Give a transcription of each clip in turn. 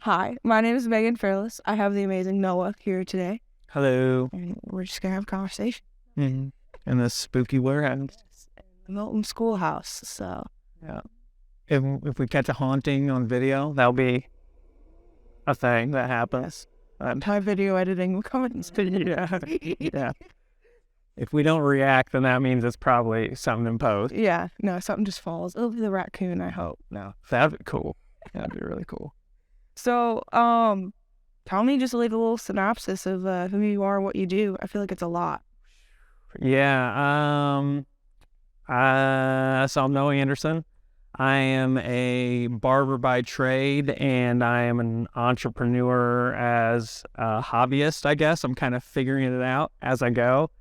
Hi, my name is Megan Fairless. I have the amazing Noah here today, Hello. and we're just gonna have a conversation. Mm-hmm. In the spooky warehouse. Yes, in the Milton Schoolhouse. So, Yeah. If we catch a haunting on video, that'll be a thing that happens. my video editing will come in. Yeah. If we don't react, then that means it's probably something in post. Yeah, no, something just falls. It'll be the raccoon, I hope. No, that'd be cool. That'd be really cool. So, tell me just like a little synopsis of who you are, what you do. I feel like it's a lot. Yeah. So I'm Noah Anderson. I am a barber by trade, and I am an entrepreneur as a hobbyist, I guess. I'm kind of figuring it out as I go.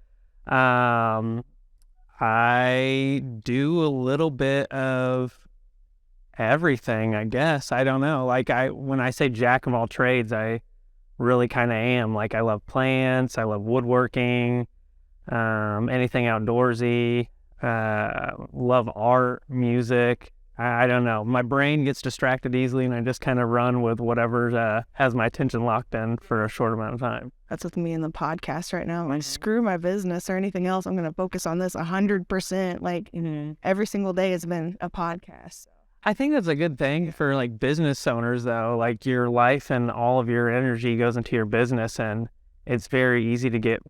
I do a little bit of everything, I guess. I don't know. When I say jack of all trades, I really kind of am. Like, I love plants, I love woodworking, anything outdoorsy, love art, music. I don't know. My brain gets distracted easily, and I just kind of run with whatever has my attention locked in for a short amount of time. That's with me in the podcast right now. Like, screw my business or anything else. I'm gonna focus on this 100%. Like, every single day has been a podcast. I think that's a good thing for like business owners, though. Like, your life and all of your energy goes into your business, and it's very easy to get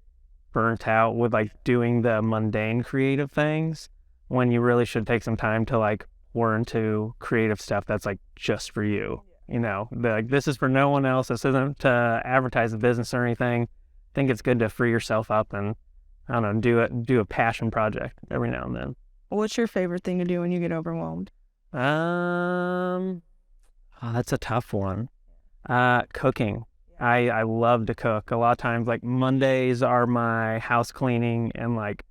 burnt out with like doing the mundane creative things when you really should take some time to like pour into creative stuff that's like just for you. Like, this is for no one else. This isn't to advertise the business or anything. I think it's good to free yourself up and, I don't know, do a passion project every now and then. What's your favorite thing to do when you get overwhelmed? That's a tough one. Cooking. I love to cook. A lot of times, like, Mondays are my house cleaning and like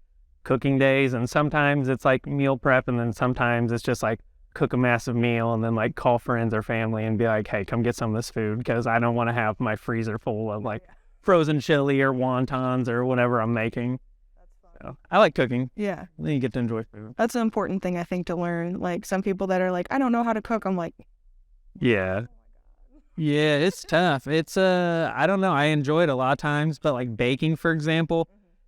cooking days, and sometimes it's like meal prep, and then sometimes it's just like cook a massive meal and then like call friends or family and be like, hey, come get some of this food, because I don't want to have my freezer full of like frozen chili or wontons or whatever I'm making. So, I like cooking. Yeah. Then you get to enjoy food. That's an important thing, I think, to learn. Like, some people that are like, I don't know how to cook. I'm like, yeah. Yeah, it's tough. It's I don't know. I enjoy it a lot of times, but like baking, for example,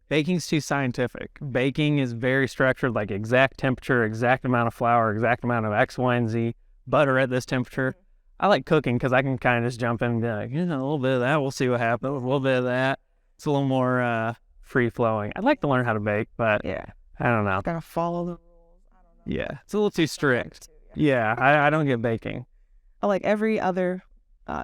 baking's too scientific. Baking is very structured, like exact temperature, exact amount of flour, exact amount of X, Y, and Z, butter at this temperature. I like cooking because I can kind of just jump in and be like, a little bit of that, we'll see what happens. A little bit of that. It's a little more free flowing. I'd like to learn how to bake, but yeah, I don't know. gotta follow the rules. I don't know. Yeah, it's a little too strict. Yeah, I don't get baking. I like every other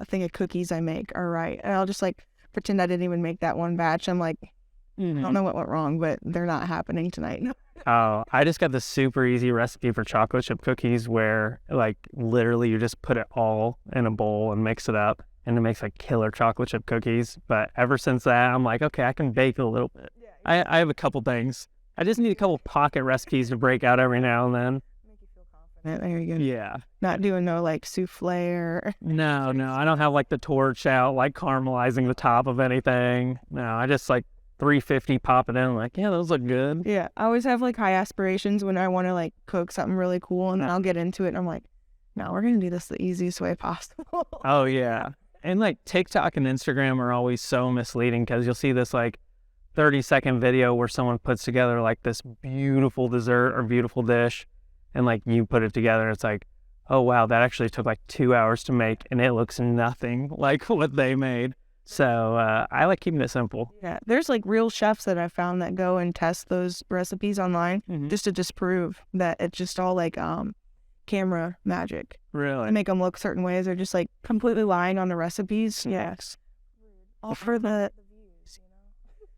thing of cookies I make are right. And I'll just like pretend I didn't even make that one batch. I'm like, I don't know what went wrong, but they're not happening tonight. Oh, I just got the super easy recipe for chocolate chip cookies where like literally you just put it all in a bowl and mix it up, and it makes like killer chocolate chip cookies. But ever since that, I'm like, okay, I can bake a little bit. I have a couple things. I just need a couple pocket recipes to break out every now and then. Make you feel confident. There you go. Yeah. Not doing no like souffle or... No, I don't have like the torch out, like caramelizing the top of anything. No, I just like 350 pop it in, like, yeah, those look good. Yeah, I always have like high aspirations when I want to like cook something really cool, and then I'll get into it and I'm like, no, we're gonna do this the easiest way possible. Oh yeah. And like TikTok and Instagram are always so misleading, because you'll see this like 30-second video where someone puts together like this beautiful dessert or beautiful dish, and like you put it together, it's like, oh wow, that actually took like 2 hours to make, and it looks nothing like what they made. So I like keeping it simple. Yeah, there's like real chefs that I've found that go and test those recipes online just to disprove that it's just all like camera magic. Really? They make them look certain ways. They're just like completely lying on the recipes. Yes. All for the views,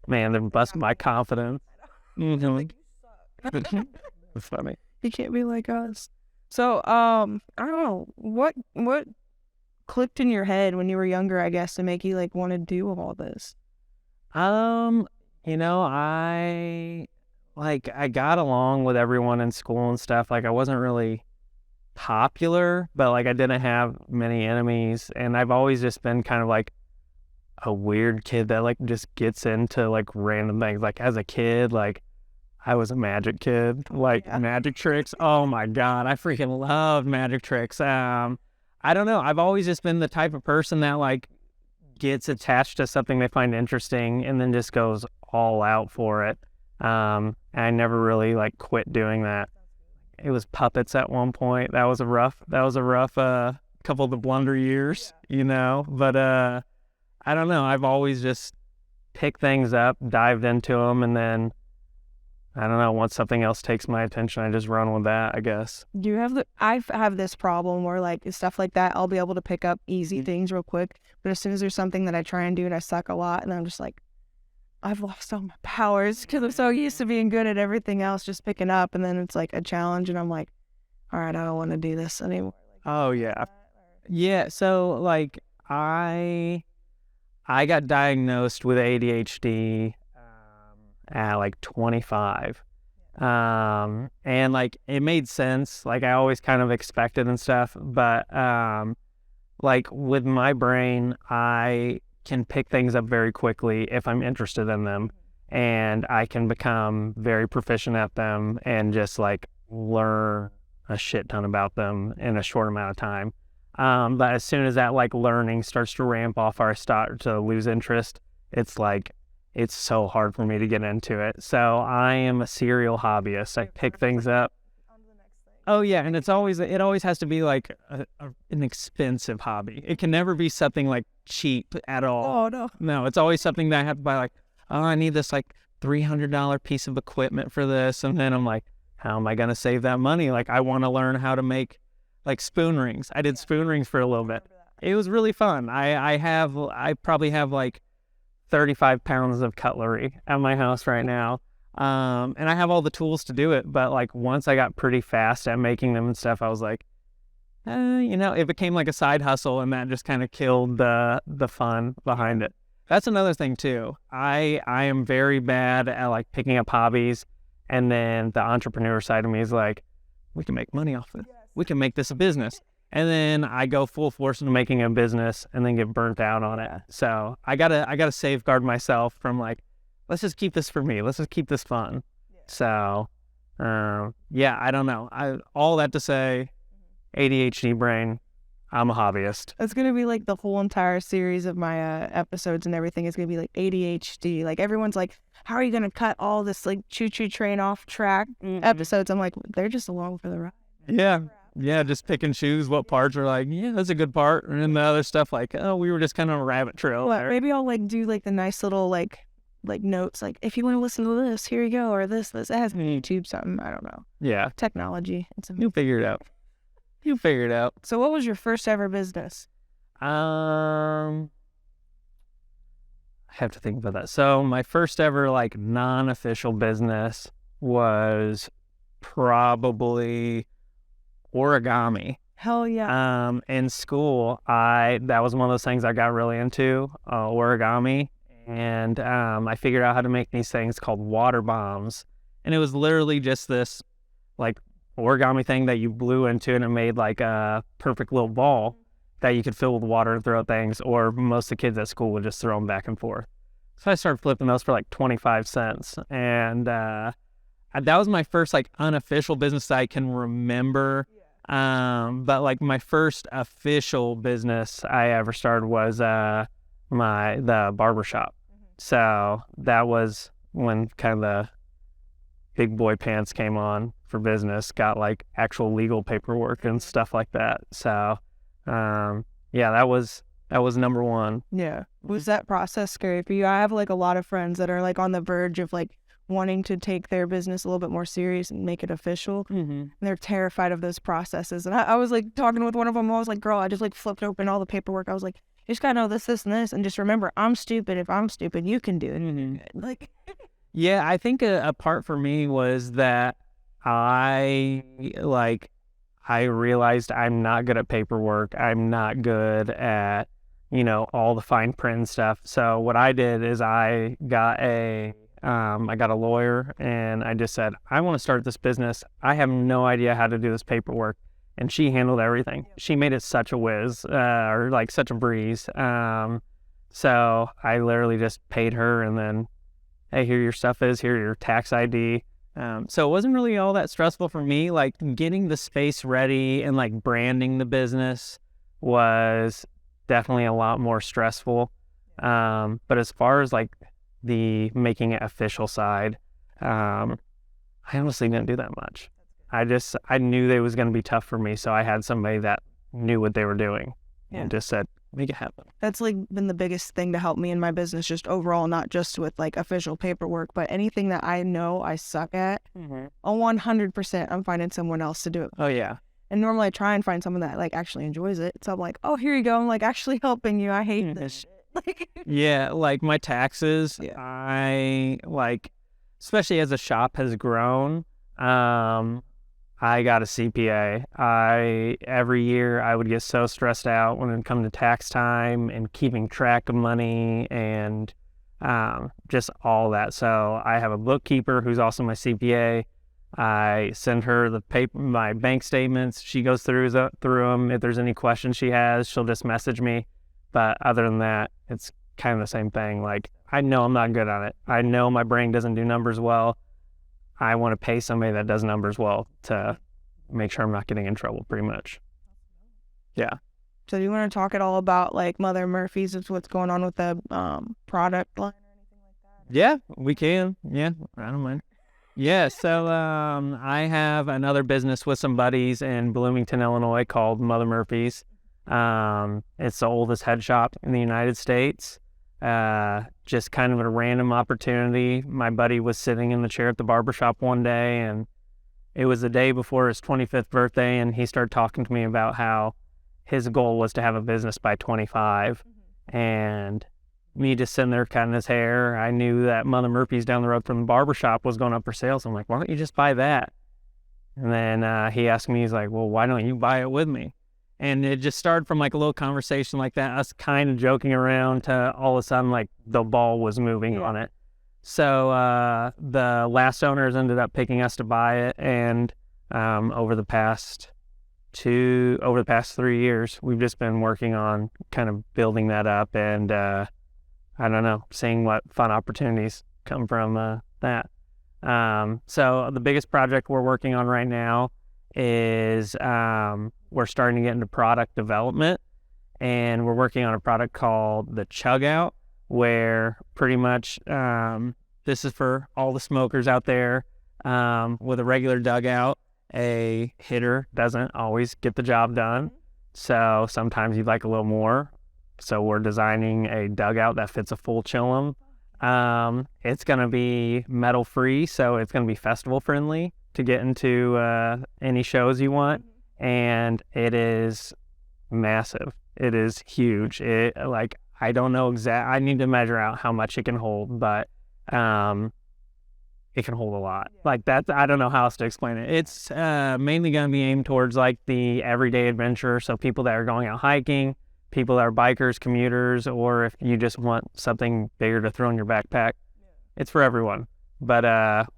Man, they're busting my confidence. Like, you suck. It's funny. You can't be like us. So, I don't know. What clicked in your head when you were younger, I guess, to make you like want to do all this? I got along with everyone in school and stuff. Like, I wasn't really popular, but like I didn't have many enemies, and I've always just been kind of like a weird kid that like just gets into like random things. Like, as a kid, like I was a magic kid, like magic tricks. Oh my God, I freaking loved magic tricks. I don't know. I've always just been the type of person that like gets attached to something they find interesting and then just goes all out for it. And I never really like quit doing that. It was puppets at one point. That was a rough couple of the blunder years, but I don't know. I've always just picked things up, dived into them, and then I don't know, once something else takes my attention, I just run with that, I guess. I have this problem where like stuff like that, I'll be able to pick up easy things real quick, but as soon as there's something that I try and do and I suck a lot, and I'm just like, I've lost all my powers because I'm so used to being good at everything else, just picking up, and then it's like a challenge, and I'm like, all right, I don't want to do this anymore. Oh yeah, yeah. So like I got diagnosed with ADHD at like 25, and like it made sense. Like I always kind of expected and stuff, but like with my brain, I can pick things up very quickly if I'm interested in them, and I can become very proficient at them and just like learn a shit ton about them in a short amount of time. But as soon as that like learning starts to ramp off or I start to lose interest, it's like it's so hard for me to get into it. So I am a serial hobbyist. I pick things up. Oh yeah, and it always has to be like an expensive hobby. It can never be something like cheap at all. Oh no. No, it's always something that I have to buy like, oh, I need this like $300 piece of equipment for this, and then I'm like, how am I gonna save that money? Like I want to learn how to make like spoon rings. I did spoon rings for a little bit. It was really fun. I probably have like 35 pounds of cutlery at my house right now. And I have all the tools to do it, but like once I got pretty fast at making them and stuff, I was like, it became like a side hustle, and that just kind of killed the fun behind it. That's another thing too. I am very bad at like picking up hobbies, and then the entrepreneur side of me is like, we can make money off it. We can make this a business. And then I go full force into making a business and then get burnt out on it. So I gotta safeguard myself from like, let's just keep this for me. Let's just keep this fun. So, yeah, I don't know. All that to say, ADHD brain, I'm a hobbyist. It's going to be like the whole entire series of my episodes and everything is going to be like ADHD. Like everyone's like, how are you going to cut all this like choo-choo train off track episodes? I'm like, they're just along for the ride. Yeah. Yeah, just pick and choose what parts are like, yeah, that's a good part. And then the other stuff like, oh, we were just kind of a rabbit trail. Well, maybe I'll like do like the nice little like notes, like if you want to listen to this, here you go, or this. It has YouTube something. I don't know. Yeah. Technology. You'll figure it out. You'll figure it out. So what was your first ever business? I have to think about that. So my first ever like non-official business was probably origami. Hell yeah. In school, that was one of those things I got really into, origami. And I figured out how to make these things called water bombs. And it was literally just this like origami thing that you blew into, and it made like a perfect little ball that you could fill with water and throw at things, or most of the kids at school would just throw them back and forth. So I started flipping those for like 25 cents. And that was my first like unofficial business that I can remember. But like my first official business I ever started was the barbershop. So that was when kind of the big boy pants came on for business, got like actual legal paperwork and stuff like that. So yeah, that was number one. Yeah. Was that process scary for you? I have like a lot of friends that are like on the verge of like wanting to take their business a little bit more serious and make it official. And they're terrified of those processes. And I was like talking with one of them. I was like, girl, I just like flipped open all the paperwork. I was like, you just gotta know this, this, and this, and just remember, I'm stupid. If I'm stupid, you can do it. Like, yeah, I think a part for me was that I realized I'm not good at paperwork. I'm not good at, all the fine print and stuff. So what I did is I got a lawyer, and I just said, I want to start this business. I have no idea how to do this paperwork. And she handled everything. She made it such a whiz, or like such a breeze. So I literally just paid her, and then, hey, here your stuff is, here your tax ID. So it wasn't really all that stressful for me. Like getting the space ready and like branding the business was definitely a lot more stressful. But as far as like the making it official side, I honestly didn't do that much. I knew that it was going to be tough for me, so I had somebody that knew what they were doing and just said, make it happen. That's like been the biggest thing to help me in my business, just overall, not just with like official paperwork, but anything that I know I suck at, 100% I'm finding someone else to do it. Oh yeah. And normally I try and find someone that like actually enjoys it. So I'm like, oh, here you go. I'm like actually helping you. I hate this shit. Like, yeah, like my taxes, I like, especially as the shop has grown, I got a CPA. Every year I would get so stressed out when it come to tax time and keeping track of money and just all that. So I have a bookkeeper who's also my CPA. I send her my bank statements. She goes through them. If there's any questions she has, she'll just message me. But other than that, it's kind of the same thing. Like, I know I'm not good at it. I know my brain doesn't do numbers well. I want to pay somebody that does numbers well to make sure I'm not getting in trouble, pretty much. Yeah. So do you want to talk at all about like Mother Murphy's, of what's going on with the product line or anything like that? Yeah, we can. Yeah, I don't mind. Yeah, so I have another business with some buddies in Bloomington, Illinois called Mother Murphy's. It's the oldest head shop in the United States. Just kind of a random opportunity. My buddy was sitting in the chair at the barbershop one day, and it was the day before his 25th birthday, and he started talking to me about how his goal was to have a business by 25. And me just sitting there cutting his hair, I knew that Mother Murphy's down the road from the barbershop was going up for sale. So I'm like, why don't you just buy that? And then he asked me, he's like, well, why don't you buy it with me? And it just started from like a little conversation like that, us kind of joking around, to all of a sudden like the ball was moving on it. So the last owners ended up picking us to buy it, and over the past 3 years, we've just been working on kind of building that up, and I don't know, seeing what fun opportunities come from that. So the biggest project we're working on right now is we're starting to get into product development, and we're working on a product called the Chug Out, where pretty much this is for all the smokers out there. With a regular dugout, a hitter doesn't always get the job done. So sometimes you'd like a little more. So we're designing a dugout that fits a full chillum. It's going to be metal free, so it's going to be festival friendly to get into any shows you want. And it is massive. It is huge. I don't know I need to measure out how much it can hold, but it can hold a lot. Like that, I don't know how else to explain it. It's mainly going to be aimed towards like the everyday adventurer. So people that are going out hiking, people that are bikers, commuters, or if you just want something bigger to throw in your backpack, it's for everyone. But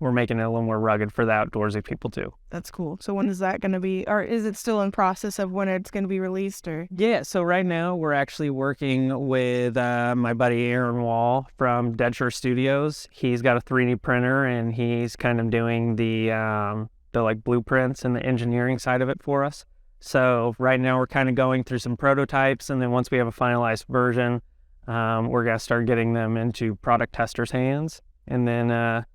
we're making it a little more rugged for the outdoorsy people too. That's cool. So when is that going to be, or is it still in process of when it's going to be released? Or yeah, so right now we're actually working with my buddy Aaron Wall from Deadshore Studios. He's got a 3D printer, and he's kind of doing the like blueprints and the engineering side of it for us. So right now we're kind of going through some prototypes, and then once we have a finalized version, we're going to start getting them into product testers' hands, and then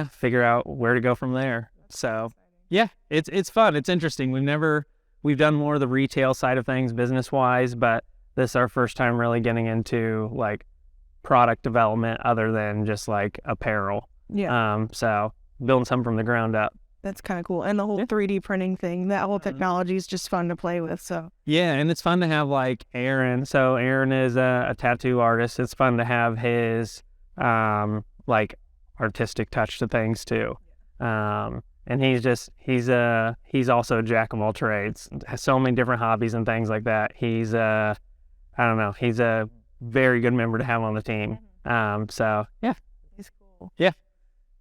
figure out where to go from there. So yeah, it's fun. It's interesting. We've done more of the retail side of things business wise, but this is our first time really getting into like product development other than just like apparel. Yeah. So building something from the ground up. That's kind of cool. And the whole 3D printing thing, that whole technology is just fun to play with. So yeah, and it's fun to have like Aaron. So Aaron is a tattoo artist. It's fun to have his like artistic touch to things too. And he's also a jack of all trades, has so many different hobbies and things like that. He's I don't know, he's a very good member to have on the team. So yeah, he's cool. Yeah.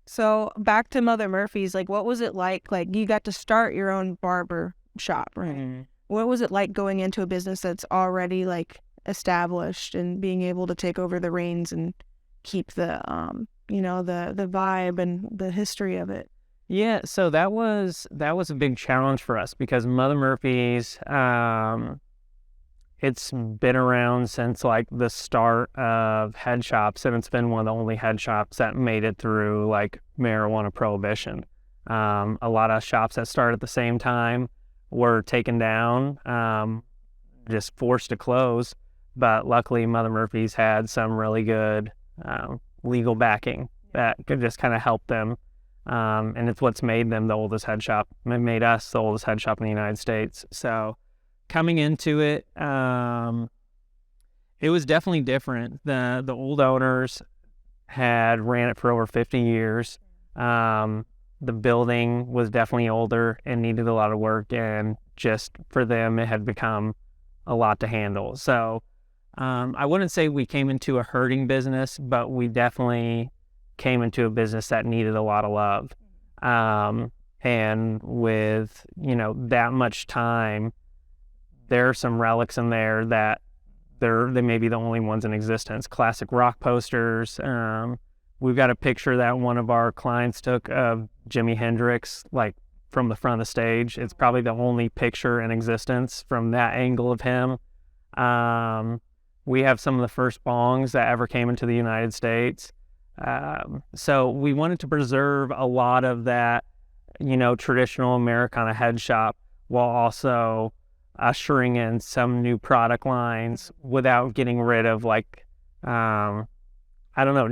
So back to Mother Murphy's, like what was it like? Like you got to start your own barber shop, right? Mm-hmm. What was it like going into a business that's already like established and being able to take over the reins and keep the the vibe and the history of it? Yeah, so that was a big challenge for us because Mother Murphy's it's been around since like the start of head shops, and it's been one of the only head shops that made it through like marijuana prohibition. A lot of shops that started at the same time were taken down, just forced to close. But luckily, Mother Murphy's had some really good legal backing that could just kind of help them. And it's what's made them the oldest head shop. It made us the oldest head shop in the United States. So coming into it, it was definitely different. The old owners had ran it for over 50 years. The building was definitely older and needed a lot of work, and just for them, it had become a lot to handle. So I wouldn't say we came into a hurting business, but we definitely came into a business that needed a lot of love. And with, that much time, there are some relics in there that they may be the only ones in existence. Classic rock posters. We've got a picture that one of our clients took of Jimi Hendrix, like from the front of the stage. It's probably the only picture in existence from that angle of him. We have some of the first bongs that ever came into the United States. So we wanted to preserve a lot of that, traditional Americana head shop, while also ushering in some new product lines without getting rid of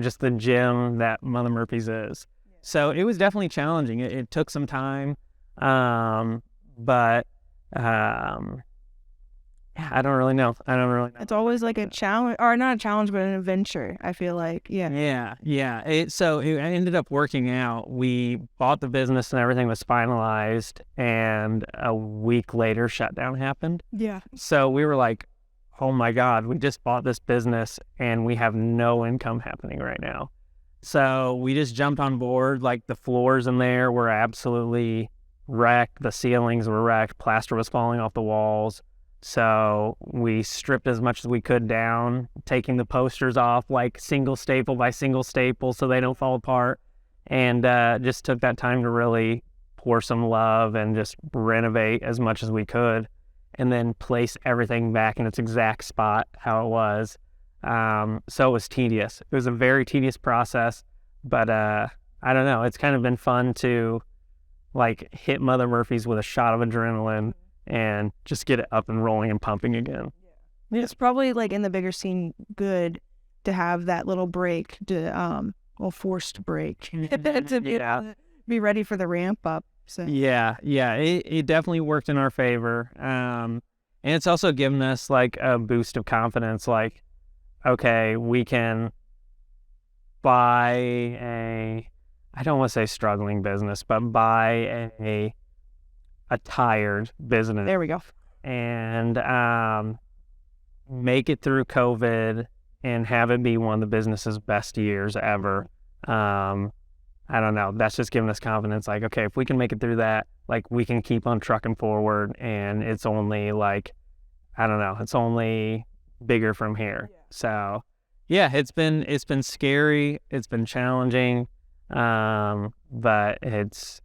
just the gym that Mother Murphy's is. So it was definitely challenging. It took some time, but I don't really know. It's always like a challenge, or not a challenge, but an adventure, I feel like. Yeah. So it ended up working out. We bought the business and everything was finalized, and a week later, shutdown happened. Yeah. So we were like, oh my God, we just bought this business and we have no income happening right now. So we just jumped on board. Like, the floors in there were absolutely wrecked. The ceilings were wrecked. Plaster was falling off the walls. So we stripped as much as we could down, taking the posters off like single staple by single staple so they don't fall apart, and just took that time to really pour some love and just renovate as much as we could, and then place everything back in its exact spot how it was. So it was tedious. It was a very tedious process, but I don't know. It's kind of been fun to like hit Mother Murphy's with a shot of adrenaline and just get it up and rolling and pumping again. Yeah. It's probably like in the bigger scene good to have that little break, forced break to be ready for the ramp up. So It definitely worked in our favor. And it's also given us like a boost of confidence, like, okay, we can buy I don't want to say struggling business, but buy a tired business. There we go. And make it through COVID and have it be one of the business's best years ever. I don't know. That's just giving us confidence. Like, okay, if we can make it through that, like, we can keep on trucking forward, and it's only like, I don't know, it's only bigger from here. So yeah, it's been scary. It's been challenging. But it's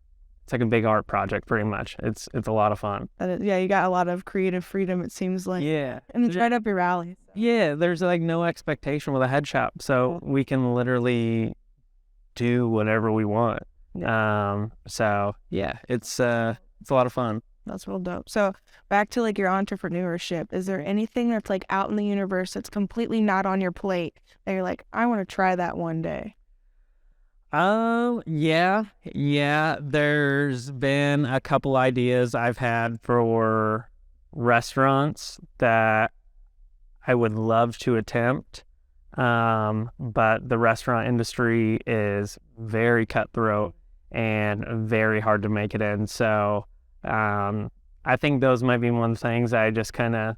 like a big art project, pretty much. It's a lot of fun. You got a lot of creative freedom, it seems like. Yeah. And it's right up your alley. So. Yeah, there's like no expectation with a head shop, so we can literally do whatever we want. Yeah. So yeah, it's a lot of fun. That's real dope. So back to like your entrepreneurship, is there anything that's like out in the universe that's completely not on your plate that you're like, I want to try that one day? Yeah. There's been a couple ideas I've had for restaurants that I would love to attempt. But the restaurant industry is very cutthroat and very hard to make it in. So, I think those might be one of the things I just kind of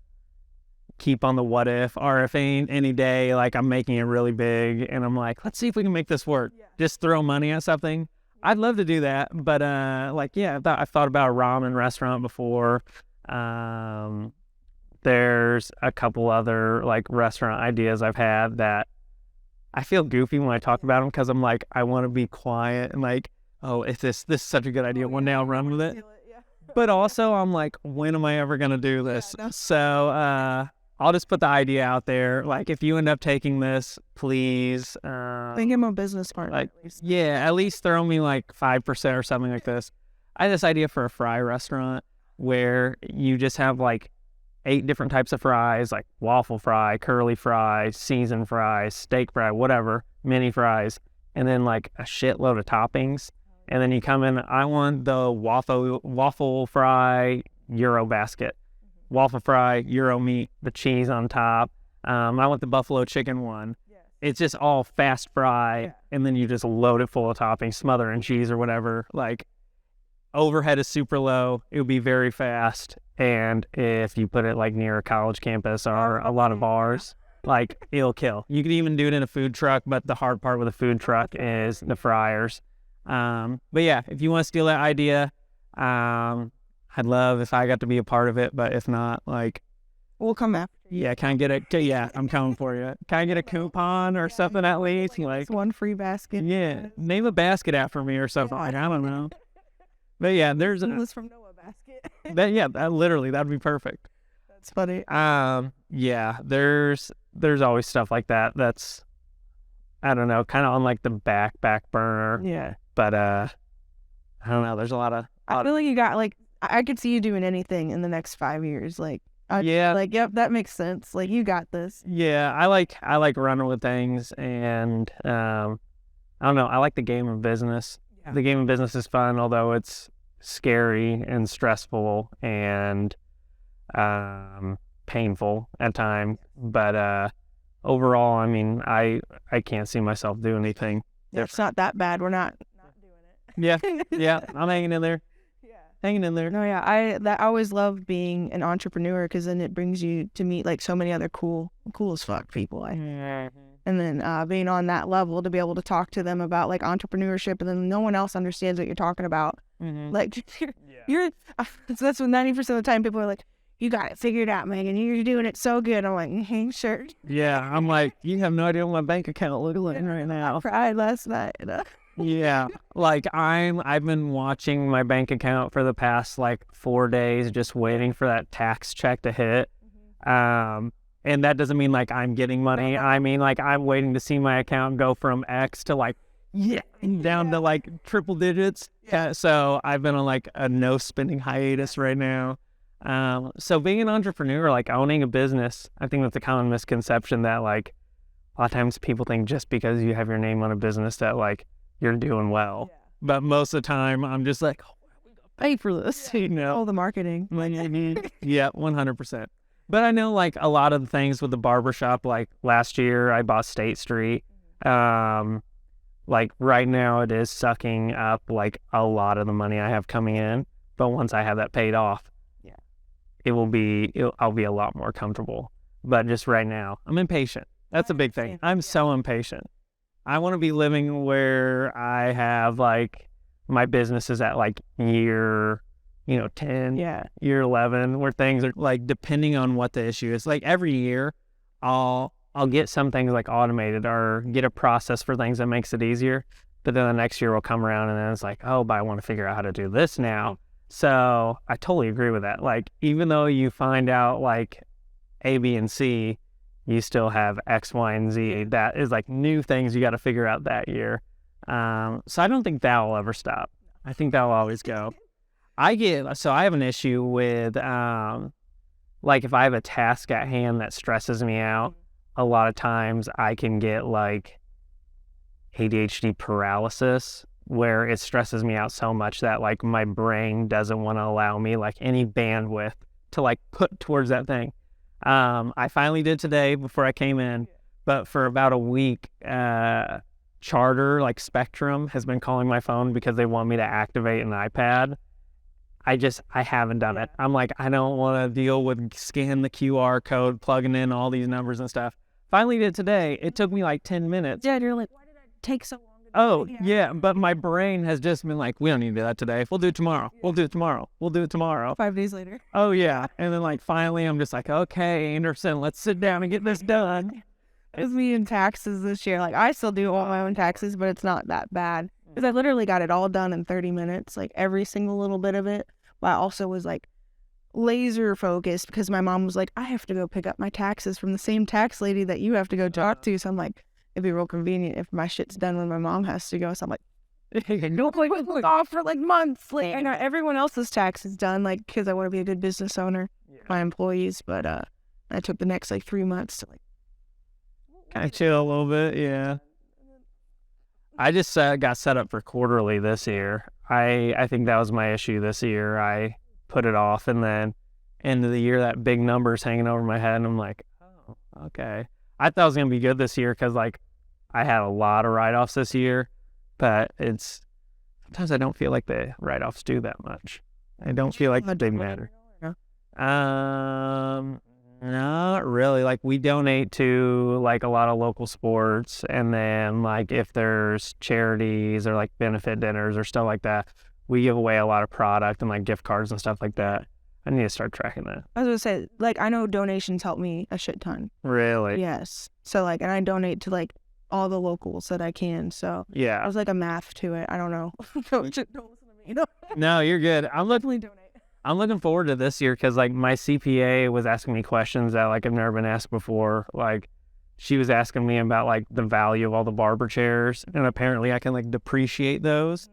keep on the what if, or if ain't any day, like I'm making it really big and I'm like, let's see if we can make this work. Yeah. Just throw money at something. I'd love to do that. But, I've thought about a ramen restaurant before. There's a couple other like restaurant ideas I've had that I feel goofy when I talk about them, because I'm like, I want to be quiet and like, oh, if this is such a good idea, one day I'll run with it. But also I'm like, when am I ever going to do this? Yeah, no. So, I'll just put the idea out there. Like, if you end up taking this, please, Think I'm a business partner. like, At least. yeah, at least throw me like 5% or something like this. I had this idea for a fry restaurant where you just have like 8 different types of fries, like waffle fry, curly fry, seasoned fries, steak fry, whatever, mini fries, and then like a shitload of toppings. And then you come in, I want the waffle fry Euro basket, waffle fry, Euro meat, the cheese on top. I want the buffalo chicken one. It's just all fast fry, and then you just load it full of toppings, smother in cheese or whatever. Like, overhead is super low. It would be very fast. And if you put it like near a college campus or a lot of bars, like, it'll kill. You could even do it in a food truck, but the hard part with a food truck is the fryers. But yeah, if you want to steal that idea, I'd love if I got to be a part of it, but if not, like, We'll come after. yeah, can I get a, yeah, I'm coming for you. Can I get a coupon or something at least? Like, It's one free basket. yeah, name a basket after me or something. Like, I don't know. But yeah, there's a, This from Noah basket. that literally, that'd be perfect. That's funny. Yeah, there's always stuff like that. That's, I don't know, kind of on like the back burner. Yeah. But, I don't know. There's a lot of, I feel like you got like I could see you doing anything in the next 5 years. Like yeah. like yep, that makes sense. Like you got this. Yeah, I like running with things, and I don't know. I like the game of business. Yeah. The game of business is fun, although it's scary and stressful and painful at times. But overall, I mean, I can't see myself doing anything. Yeah, it's not that bad. We're not doing Yeah, it. yeah, I'm hanging in there. Hanging in there. No, yeah, I always love being an entrepreneur because then it brings you to meet like so many other cool as fuck people. And then being on that level to be able to talk to them about like entrepreneurship, and then no one else understands what you're talking about. Like you're so that's what 90% of the time people are like, you got it figured out, Megan. You're doing it so good. I'm like, sure. Yeah, I'm like, you have no idea what my bank account looks like right now. I cried last night. Yeah, like I've been watching my bank account for the past like 4 days, just waiting for that tax check to hit. And that doesn't mean like I'm getting money. I mean, like, I'm waiting to see my account go from X to like, down to like triple digits. Yeah, so I've been on like a no spending hiatus right now. So being an entrepreneur, like owning a business, I think that's a common misconception that like a lot of times people think just because you have your name on a business that like you're doing well. But most of the time I'm just like, oh, we gotta pay for this, you know. All the marketing. Yeah, 100%. But I know like a lot of the things with the barbershop, like last year I bought State Street. Like right now it is sucking up like a lot of the money I have coming in. But once I have that paid off, I'll be a lot more comfortable. But just right now, I'm impatient. That's a big thing. I'm so impatient. I want to be living where I have like my business is at like year, 10, year 11, where things are like, depending on what the issue is. Like every year I'll get some things like automated or get a process for things that makes it easier. But then the next year will come around and then it's like, oh, but I want to figure out how to do this now. So I totally agree with that. Like, even though you find out like A, B, and C, you still have X, Y, and Z. That is like new things you got to figure out that year. So I don't think that will ever stop. I think that will always go. I have an issue with, like if I have a task at hand that stresses me out, a lot of times I can get like ADHD paralysis, where it stresses me out so much that like my brain doesn't want to allow me like any bandwidth to like put towards that thing. I finally did today before I came in, but for about a week, Charter, like Spectrum, has been calling my phone because they want me to activate an iPad. I haven't done it. I'm like, I don't want to deal with scanning the QR code, plugging in all these numbers and stuff. Finally did today. It took me like 10 minutes. Yeah, you're like, why did it take so long? Oh, yeah, but my brain has just been like, we don't need to do that today. We'll do it tomorrow. We'll do it tomorrow. We'll do it tomorrow. 5 days later. Oh, yeah. And then, like, finally, I'm just like, okay, Anderson, let's sit down and get this done. It's me in taxes this year. Like, I still do all my own taxes, but it's not that bad. Because I literally got it all done in 30 minutes, like, every single little bit of it. But I also was, like, laser focused because my mom was like, I have to go pick up my taxes from the same tax lady that you have to go talk to. So I'm like, it'd be real convenient if my shit's done when my mom has to go. So I'm like, off for like months. Like, I got everyone else's taxes done, like, because I want to be a good business owner, my employees. But I took the next like 3 months to like kind of chill a little bit. Yeah. I just got set up for quarterly this year. I think that was my issue this year. I put it off, and then end of the year, that big number's hanging over my head, and I'm like, oh, okay. I thought it was going to be good this year because, like, I had a lot of write-offs this year, but sometimes I don't feel like the write-offs do that much. I don't feel like they matter. Not really. Like, we donate to like a lot of local sports, and then like if there's charities or like benefit dinners or stuff like that, we give away a lot of product and like gift cards and stuff like that. I need to start tracking that. I was gonna say, like, I know donations help me a shit ton. Really? Yes. So like, and I donate to like all the locals that I can. So Yeah. I was like a math to it. I don't know. Don't listen to me. No. No, you're good. I'm looking forward to this year because like my CPA was asking me questions that like I've never been asked before. Like she was asking me about like the value of all the barber chairs, and apparently I can like depreciate those.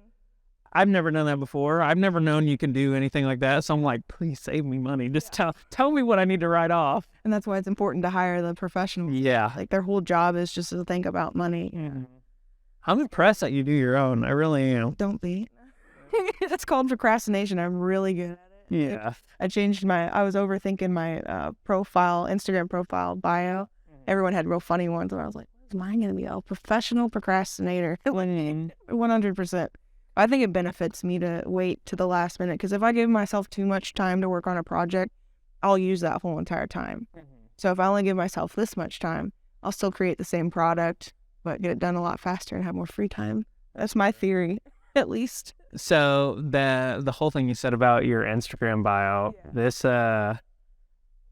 I've never done that before. I've never known you can do anything like that. So I'm like, please save me money. Just tell me what I need to write off. And that's why it's important to hire the professionals. Yeah. Like their whole job is just to think about money. Mm-hmm. I'm impressed that you do your own. I really am. Don't be. It's called procrastination. I'm really good at it. Yeah. I was overthinking my Instagram profile bio. Everyone had real funny ones, and I was like, what's mine going to be? Professional procrastinator. 100%. I think it benefits me to wait to the last minute, because if I give myself too much time to work on a project, I'll use that whole entire time. So if I only give myself this much time, I'll still create the same product, but get it done a lot faster and have more free time. That's my theory, at least. So the whole thing you said about your Instagram bio, this what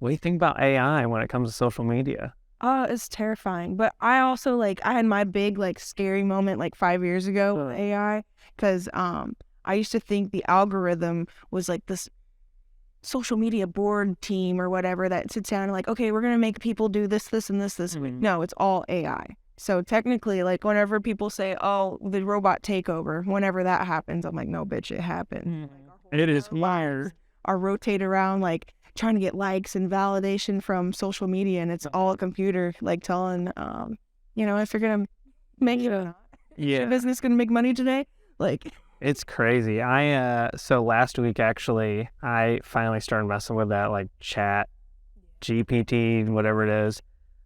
do you think about AI when it comes to social media? It's terrifying. But I also I had my big scary moment 5 years ago with AI, because I used to think the algorithm was this social media board team or whatever that sits down and okay, we're gonna make people do this, this, and this week. No, it's all AI. So technically, whenever people say, oh, the robot takeover, whenever that happens, I'm like, no, bitch, it happened. It is wired. Are rotate around, trying to get likes and validation from social media, and it's all a computer, telling, if you're going to make it or not. Yeah. Your business going to make money today? It's crazy. So last week, actually, I finally started messing with that, chat, GPT, whatever it is.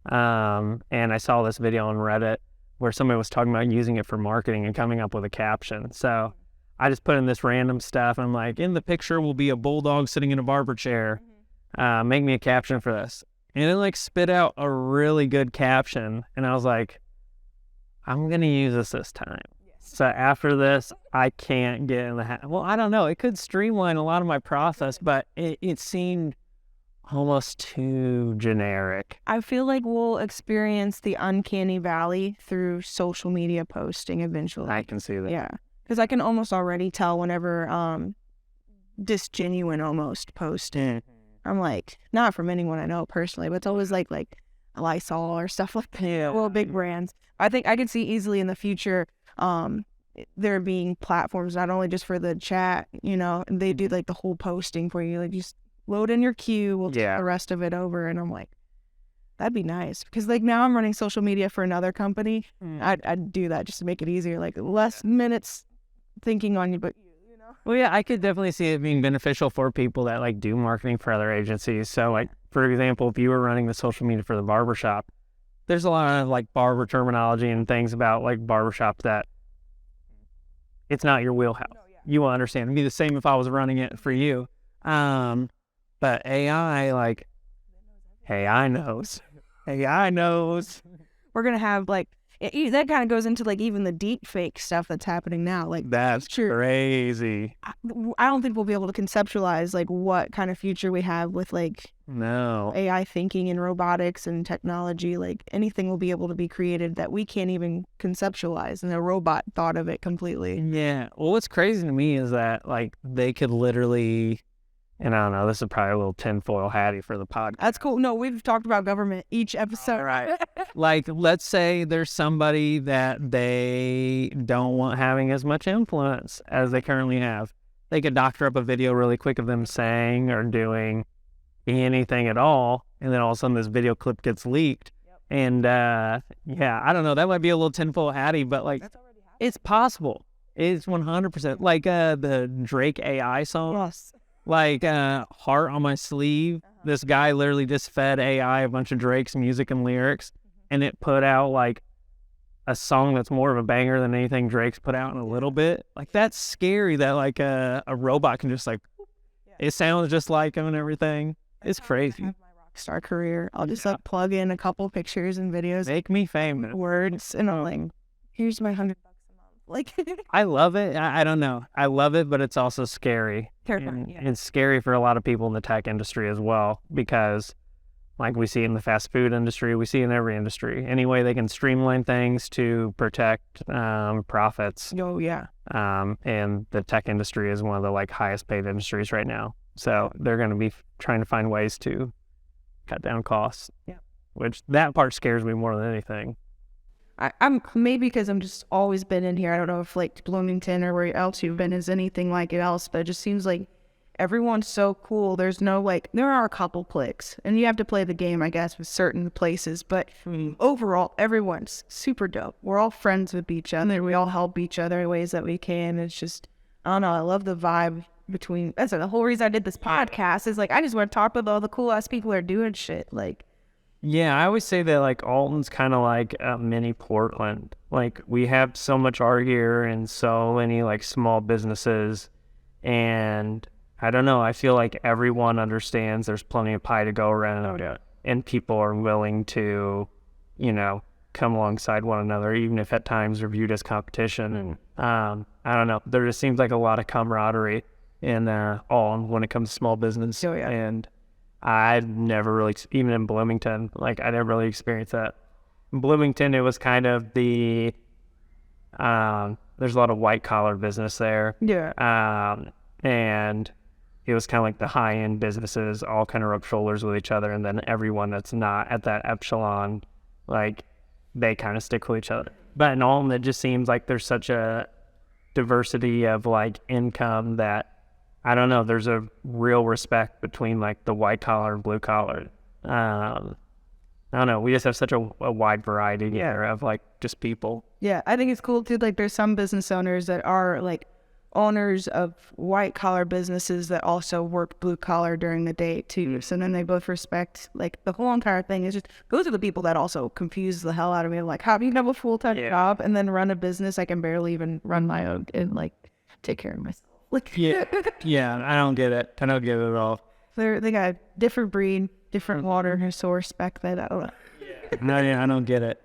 And I saw this video on Reddit where somebody was talking about using it for marketing and coming up with a caption. So I just put in this random stuff. And I'm like, in the picture will be a bulldog sitting in a barber chair. Make me a caption for this. And it spit out a really good caption. And I was like, I'm going to use this time. So after this, I can't get in the well, I don't know. It could streamline a lot of my process, but it seemed almost too generic. I feel like we'll experience the uncanny valley through social media posting eventually. I can see that. Yeah. Because I can almost already tell whenever disgenuine almost posting. I'm not from anyone I know personally, but it's always like Lysol or stuff like that. Yeah. Well, big brands. I think I could see easily in the future there being platforms not only just for the chat, they do the whole posting for you. Just load in your queue, we'll take the rest of it over. And I'm like, that'd be nice. Because now I'm running social media for another company. I'd do that just to make it easier. Less minutes thinking on you, but Well, yeah, I could definitely see it being beneficial for people that do marketing for other agencies. So for example, if you were running the social media for the barbershop, there's a lot of barber terminology and things about barbershop that it's not your wheelhouse. You will understand. It'd be the same if I was running it for you. But AI, AI knows. AI knows. We're going to have that kind of goes into even the deep fake stuff that's happening now. That's crazy. I don't think we'll be able to conceptualize what kind of future we have with no AI thinking and robotics and technology. Anything will be able to be created that we can't even conceptualize, and a robot thought of it completely. Yeah. Well, what's crazy to me is that they could literally And I don't know, this is probably a little tinfoil hatty for the podcast. That's cool. No, we've talked about government each episode. All right. Like, let's say there's somebody that they don't want having as much influence as they currently have. They could doctor up a video really quick of them saying or doing anything at all, and then all of a sudden this video clip gets leaked. Yep. And yeah, I don't know, that might be a little tinfoil hatty, but like, it's possible. It's 100%. Like the Drake AI song. Yes. Like Heart on My Sleeve. This guy literally just fed AI a bunch of Drake's music and lyrics, and it put out like a song that's more of a banger than anything Drake's put out in a little bit. Like, that's scary that like a robot can just like, it sounds just like him and everything. It's crazy. My rockstar career. I'll just like plug in a couple pictures and videos, Make me famous. words, and I'm like, here's my $100 a month. Like, I love it. I don't know. I love it, but it's also scary. terrifying. And it's scary for a lot of people in the tech industry as well, because like we see in the fast food industry, we see in every industry, any way they can streamline things to protect profits. Oh yeah. And the tech industry is one of the like highest paid industries right now. So they're going to be trying to find ways to cut down costs. Yeah. Which that part scares me more than anything. I'm maybe because I'm just always been in here. I don't know if like Bloomington or where else you've been is anything like it else, but it just seems like everyone's so cool. There's no like, there are a couple cliques, and you have to play the game, I guess, with certain places, but overall, everyone's super dope. We're all friends with each other. We all help each other in ways that we can. It's just, I don't know. I love the vibe between. That's the whole reason I did this podcast. Is like I just want to talk with all the cool ass people that are doing shit. Like. Yeah, I always say that like Alton's kind of like a mini Portland. Like, we have so much art here and so many like small businesses, and I don't know, I feel like everyone understands there's plenty of pie to go around, and people are willing to, you know, come alongside one another, even if at times they're viewed as competition. And I don't know, there just seems like a lot of camaraderie in Alton when it comes to small business. Oh, yeah. And I've never really, even in Bloomington, like I never really experienced that. In Bloomington, it was kind of the, there's a lot of white collar business there. Yeah. And it was kind of like the high end businesses all kind of rub shoulders with each other. And then everyone that's not at that epsilon, like they kind of stick with each other. But in Alton, it just seems like there's such a diversity of like income that, I don't know, there's a real respect between like the white collar and blue collar. I don't know, we just have such a wide variety here of like just people. Yeah, I think it's cool too. Like, there's some business owners that are like owners of white collar businesses that also work blue collar during the day too. So then they both respect like the whole entire thing. Is just, those are the people that also confuse the hell out of me. Like, how do you have a full-time job and then run a business? I can barely even run my own and like take care of myself. Like, Yeah, I don't get it. I don't get it at all. they got a different breed, different water, so respect that. I don't know. No, yeah, I don't get it.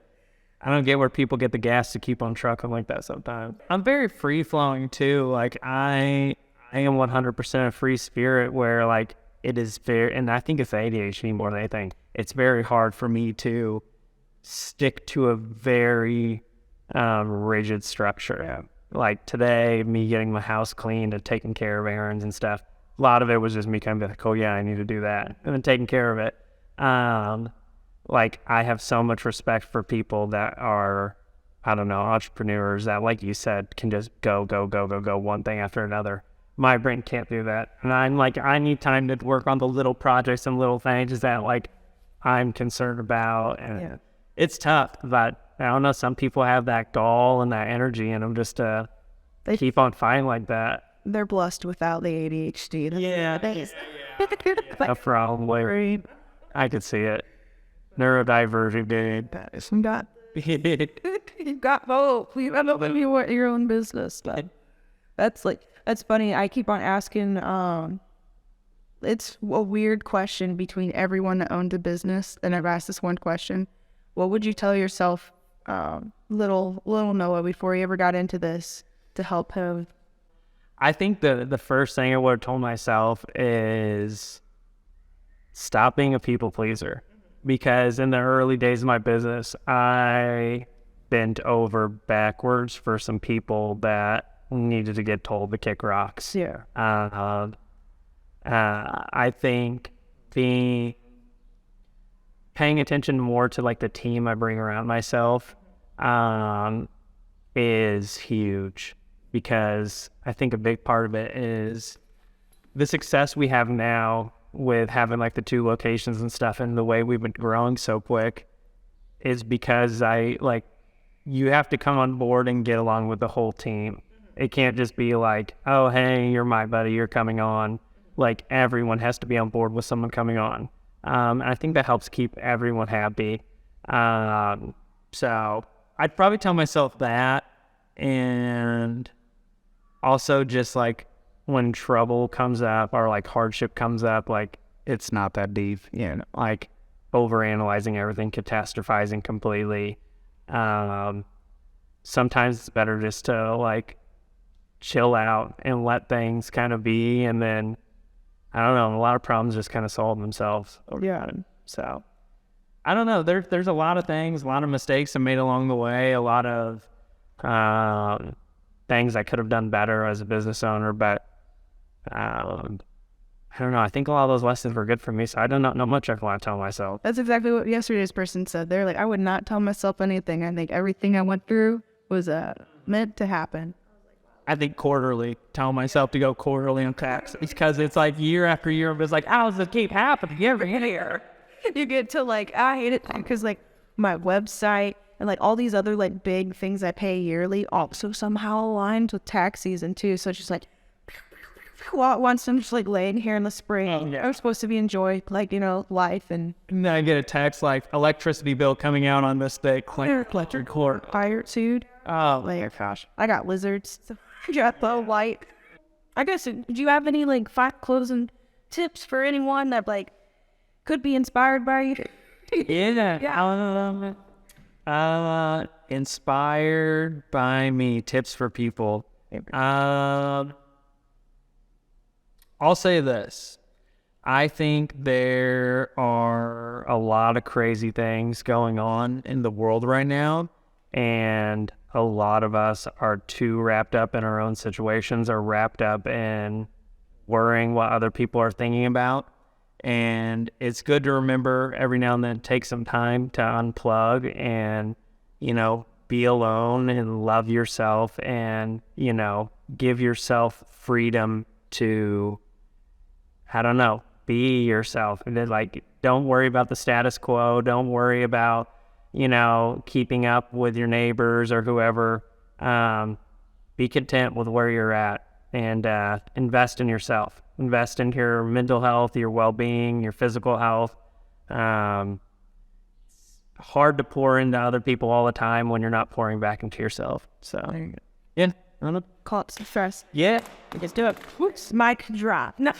I don't get where people get the gas to keep on trucking like that sometimes. I'm very free flowing too. Like, I am 100% a free spirit, where like it is very, and I think it's ADHD more than anything. It's very hard for me to stick to a very rigid structure. Yeah. Like today, me getting my house cleaned and taking care of errands and stuff, a lot of it was just me kind of like, oh yeah, I need to do that, and then taking care of it. Like, I have so much respect for people that are, I don't know, entrepreneurs that, like you said, can just go one thing after another. My brain can't do that. And I'm like, I need time to work on the little projects and little things that like I'm concerned about. And it's tough, but I don't know, some people have that gall and that energy in them just to keep on fighting like that. They're blessed without the ADHD. That's probably. I could see it. Neurodivergent, dude. You got both. You got to you want your own business. But that's funny. I keep on asking. It's a weird question between everyone that owned a business. And I've asked this one question: what would you tell yourself, little Noah, before he ever got into this, to help him? I think the first thing I would have told myself is stop being a people pleaser. Because in the early days of my business, I bent over backwards for some people that needed to get told to kick rocks. Yeah. I think paying attention more to like the team I bring around myself is huge, because I think a big part of it is the success we have now with having like the 2 locations and stuff, and the way we've been growing so quick is because you have to come on board and get along with the whole team. It can't just be like, oh, hey, you're my buddy, you're coming on. Like, everyone has to be on board with someone coming on. And I think that helps keep everyone happy. So I'd probably tell myself that. And also just like when trouble comes up or like hardship comes up, like it's not that deep, like overanalyzing everything, catastrophizing completely. Sometimes it's better just to like chill out and let things kind of be, and then I don't know, a lot of problems just kind of solve themselves over time. So I don't know, there's a lot of things, a lot of mistakes I made along the way, a lot of things I could have done better as a business owner, but I don't know, I think a lot of those lessons were good for me, so I don't know much I want to tell myself. That's exactly what yesterday's person said. They're like, I would not tell myself anything. I think everything I went through was meant to happen. I think quarterly, tell myself to go quarterly on taxes, because it's like year after year, it's like, how does it keep happening every year? You get to like, I hate it because like my website and like all these other like big things I pay yearly also somehow aligned with tax season too. So it's just like, once I'm just like laying here in the spring, I'm supposed to be enjoying like, life, and then I get a text like electricity bill coming out on this day. Electric cord. Fire suit. Oh my gosh. I got lizards. I got the light. I guess, do you have any like 5 closing tips for anyone that like could be inspired by you? Inspired by me. Tips for people. I'll say this. I think there are a lot of crazy things going on in the world right now, and a lot of us are too wrapped up in our own situations, or wrapped up in worrying what other people are thinking about. And it's good to remember every now and then, take some time to unplug and, be alone and love yourself, and, give yourself freedom to, I don't know, be yourself. And then like, don't worry about the status quo. Don't worry about, keeping up with your neighbors or whoever. Be content with where you're at, and invest in yourself. Invest in your mental health, your well-being, your physical health. It's hard to pour into other people all the time when you're not pouring back into yourself. So, yeah. I don't know. Call it some stress. Yeah. Let's do it. Mic drop. No.